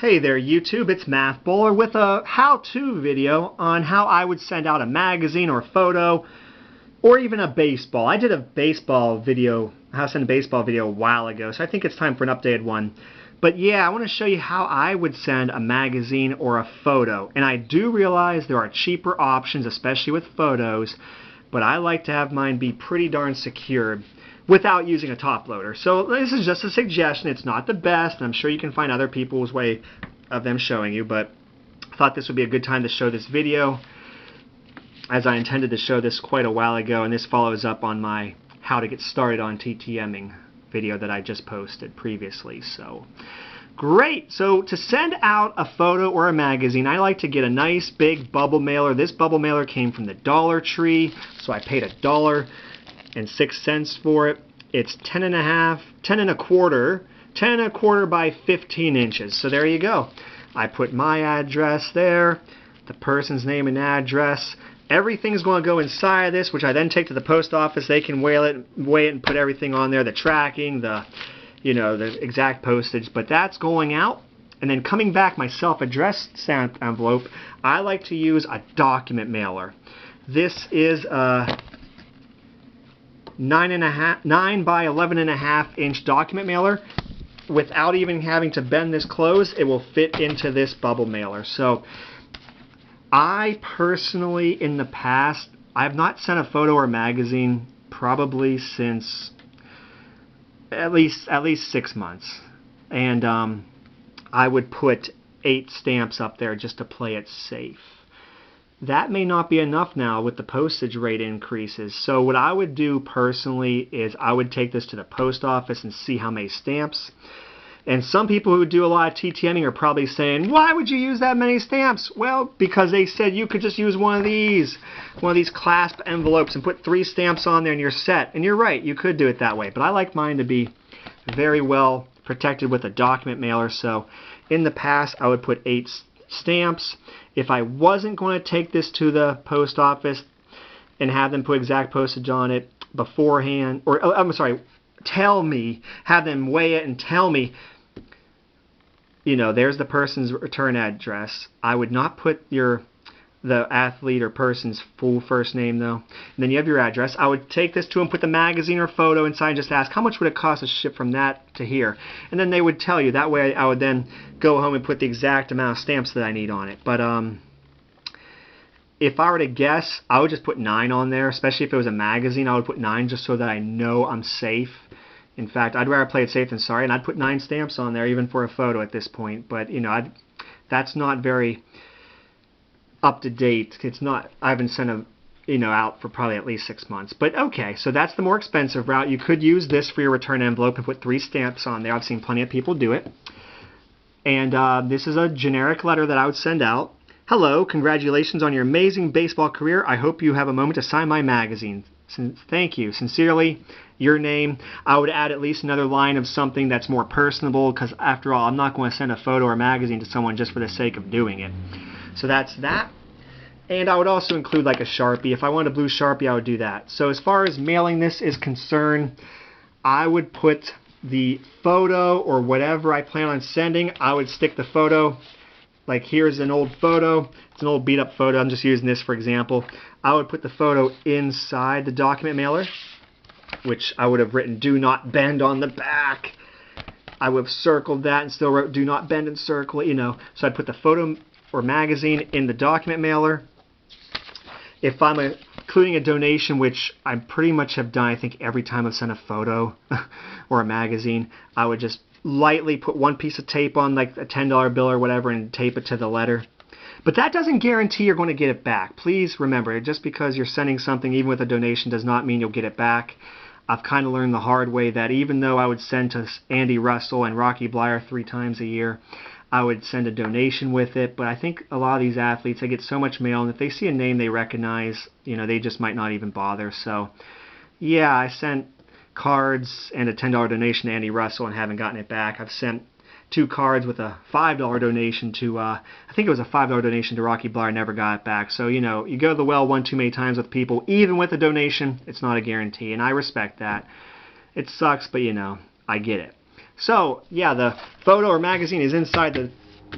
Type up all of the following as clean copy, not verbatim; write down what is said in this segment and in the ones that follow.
Hey there YouTube, it's Math Bowler with a how-to video on how I would send out a magazine or a photo or even a baseball. I did a baseball video, how to send a baseball video a while ago, so I think it's time for an updated one. But yeah, I want to show you how I would send a magazine or a photo. And I do realize there are cheaper options, especially with photos, but I like to have mine be pretty darn secure without using a top loader. So this is just a suggestion. It's not the best, and I'm sure you can find other people's way of them showing you, but I thought this would be a good time to show this video, as I intended to show this quite a while ago, and this follows up on my how to get started on TTMing video that I just posted previously. So great. So to send out a photo or a magazine, I like to get a nice big bubble mailer. This bubble mailer came from the Dollar Tree, so I paid $1.06 for it. It's 10 and a quarter by 15 inches. So there you go. I put my address there, the person's name and address. Everything's going to go inside of this, which I then take to the post office. They can weigh it and put everything on there, the tracking, the exact postage. But that's going out. And then coming back, my self-addressed stamp envelope, I like to use a document mailer. This is a 9 by 11.5 inch document mailer. Without even having to bend this close, it will fit into this bubble mailer. So I personally, in the past, I have not sent a photo or magazine probably since at least 6 months, and I would put 8 stamps up there just to play it safe. That may not be enough now with the postage rate increases. So what I would do personally is I would take this to the post office and see how many stamps. And some people who do a lot of TTMing are probably saying, why would you use that many stamps? Well, because they said you could just use one of these clasp envelopes and put 3 stamps on there and you're set. And you're right, you could do it that way. But I like mine to be very well protected with a document mailer. So in the past, I would put 8 stamps. If I wasn't going to take this to the post office and have them put exact postage on it beforehand, or have them weigh it and tell me, there's the person's return address. I would not put the athlete or person's full first name though. And then you have your address. I would take this to them, put the magazine or photo inside, and just ask how much would it cost to ship from that to here. And then they would tell you. That way I would then go home and put the exact amount of stamps that I need on it. But if I were to guess, I would just put 9 on there. Especially if it was a magazine, I would put 9 just so that I know I'm safe. In fact, I'd rather play it safe than sorry, and I'd put 9 stamps on there even for a photo at this point. But that's not very up to date. It's not. I haven't sent out for probably at least 6 months. But okay, so that's the more expensive route. You could use this for your return envelope and put 3 stamps on there. I've seen plenty of people do it. And this is a generic letter that I would send out. Hello, congratulations on your amazing baseball career. I hope you have a moment to sign my magazine. Thank you. Sincerely, your name. I would add at least another line of something that's more personable, because after all, I'm not going to send a photo or magazine to someone just for the sake of doing it. So that's that. And I would also include like a Sharpie. If I wanted a blue Sharpie, I would do that. So as far as mailing this is concerned, I would put the photo or whatever I plan on sending, I would stick the photo. Like here's an old photo. It's an old beat up photo. I'm just using this for example. I would put the photo inside the document mailer, which I would have written do not bend on the back. I would have circled that and still wrote do not bend and circle it, So I'd put the photo or magazine in the document mailer. If I'm including a donation, which I pretty much have done, I think every time I've sent a photo or a magazine, I would just lightly put one piece of tape on, like a $10 bill or whatever, and tape it to the letter. But that doesn't guarantee you're going to get it back. Please remember, just because you're sending something, even with a donation, does not mean you'll get it back. I've kind of learned the hard way that even though I would send to Andy Russell and Rocky Blyer 3 times a year, I would send a donation with it. But I think a lot of these athletes, they get so much mail, and if they see a name they recognize, they just might not even bother. So, yeah, I sent cards and a $10 donation to Andy Russell and haven't gotten it back. I've sent 2 cards with a $5 donation to, I think it was a $5 donation to Rocky Blyer, never got it back. So, you go to the well one too many times with people. Even with a donation, it's not a guarantee, and I respect that. It sucks, but, I get it. So, yeah, the photo or magazine is inside the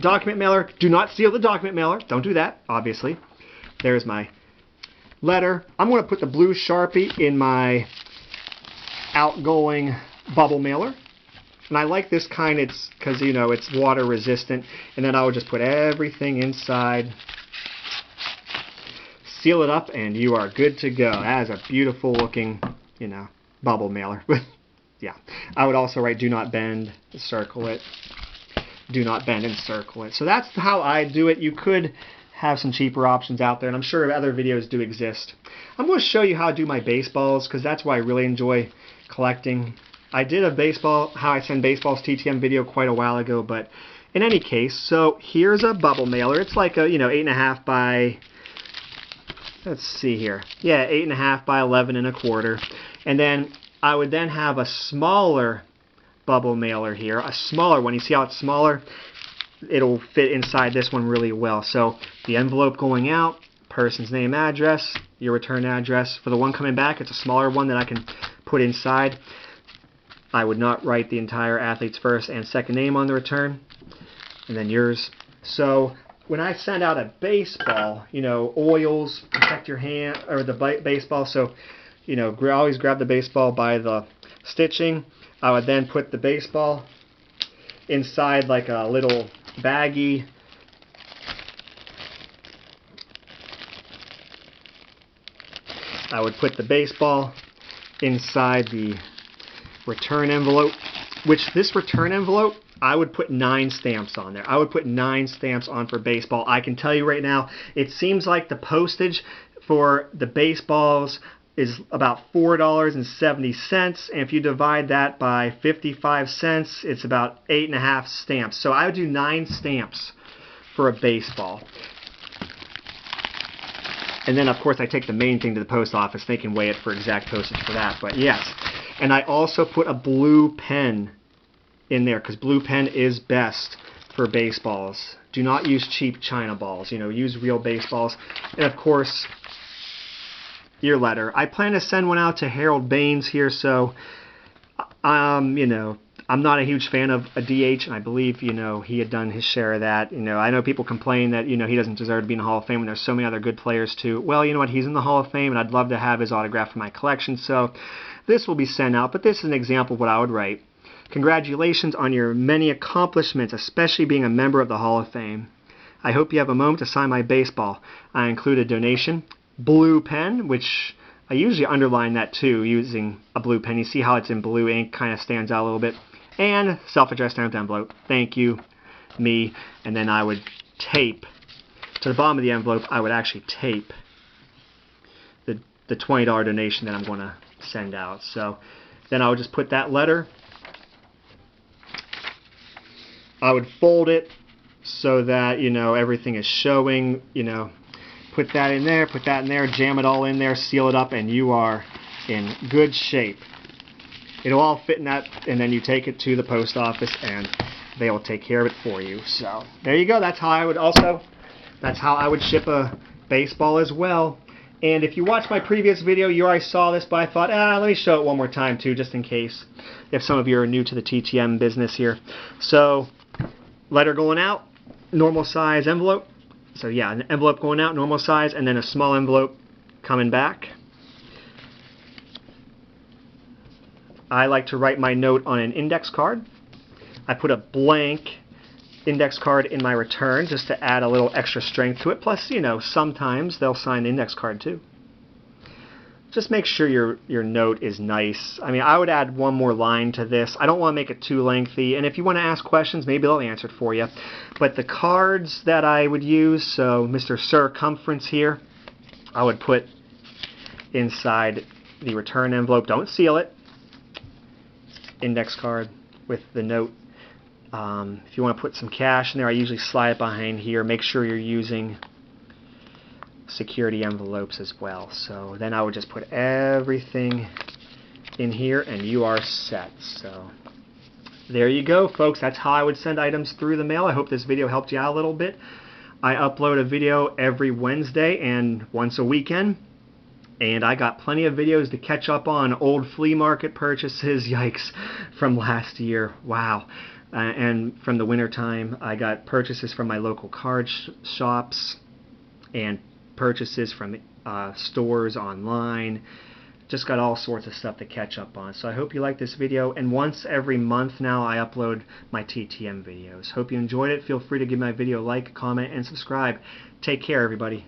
document mailer. Do not seal the document mailer. Don't do that, obviously. There's my letter. I'm going to put the blue Sharpie in my outgoing bubble mailer. And I like this kind, it's because, you know, it's water resistant. And then I would just put everything inside, seal it up, and you are good to go. That is a beautiful looking, you know, bubble mailer. Yeah. I would also write do not bend, circle it. Do not bend and circle it. So that's how I do it. You could have some cheaper options out there, and I'm sure other videos do exist. I'm going to show you how I do my baseballs, because that's why I really enjoy collecting. I did a baseball, how I send baseballs TTM video quite a while ago, but in any case, so here's a bubble mailer. It's like a, you know, 8.5 by, let's see here. Yeah, 8.5 by 11.25. And then I would then have a smaller bubble mailer here, a smaller one. You see how it's smaller? It'll fit inside this one really well. So the envelope going out, person's name, address, your return address. For the one coming back, it's a smaller one that I can put inside. I would not write the entire athlete's first and second name on the return, and then yours. So when I send out a baseball, you know, oils, protect your hand, or the baseball, so, you know, always grab the baseball by the stitching. I would then put the baseball inside like a little baggie. I would put the baseball inside the return envelope, which this return envelope, I would put 9 stamps on there. I would put 9 stamps on for baseball. I can tell you right now, it seems like the postage for the baseballs is about $4.70, and if you divide that by 55 cents, it's about 8.5 stamps. So I would do 9 stamps for a baseball. And then, of course, I take the main thing to the post office. They can weigh it for exact postage for that. But yes. And I also put a blue pen in there, because blue pen is best for baseballs. Do not use cheap China balls. You know, use real baseballs. And, of course, your letter. I plan to send one out to Harold Baines here, so, you know, I'm not a huge fan of a DH, and I believe, you know, he had done his share of that. You know, I know people complain that, you know, he doesn't deserve to be in the Hall of Fame when there's so many other good players too. Well, you know what, he's in the Hall of Fame, and I'd love to have his autograph for my collection, so this will be sent out, but this is an example of what I would write. Congratulations on your many accomplishments, especially being a member of the Hall of Fame. I hope you have a moment to sign my baseball. I include a donation, blue pen, which I usually underline that too, using a blue pen. You see how it's in blue ink, kind of stands out a little bit. And self-addressed stamped envelope. Thank you, me. And then I would tape, to the bottom of the envelope, I would actually tape the $20 donation that I'm going to send out. So then I would just put that letter. I would fold it so that, you know, everything is showing, you know, put that in there, put that in there, jam it all in there, seal it up, and you are in good shape. It'll all fit in that, and then you take it to the post office, and they will take care of it for you. So there you go. That's how I would ship a baseball as well. And if you watched my previous video, you already saw this, but I thought, let me show it one more time too, just in case, if some of you are new to the TTM business here. So letter going out, normal size envelope. So yeah, an envelope going out, normal size, and then a small envelope coming back. I like to write my note on an index card. I put a blank index card in my return just to add a little extra strength to it. Plus, you know, sometimes they'll sign the index card too. Just make sure your note is nice. I mean, I would add one more line to this. I don't want to make it too lengthy. And if you want to ask questions, maybe they'll answer it for you. But the cards that I would use, so Mr. Circumference here, I would put inside the return envelope. Don't seal it. Index card with the note. If you want to put some cash in there, I usually slide it behind here. Make sure you're using security envelopes as well. So then I would just put everything in here and you are set. So there you go, folks. That's how I would send items through the mail. I hope this video helped you out a little bit. I upload a video every Wednesday and once a weekend. And I got plenty of videos to catch up on old flea market purchases, yikes, from last year. Wow. And from the winter time, I got purchases from my local card shops and purchases from stores online. Just got all sorts of stuff to catch up on. So I hope you like this video. And once every month now, I upload my TTM videos. Hope you enjoyed it. Feel free to give my video a like, comment, and subscribe. Take care, everybody.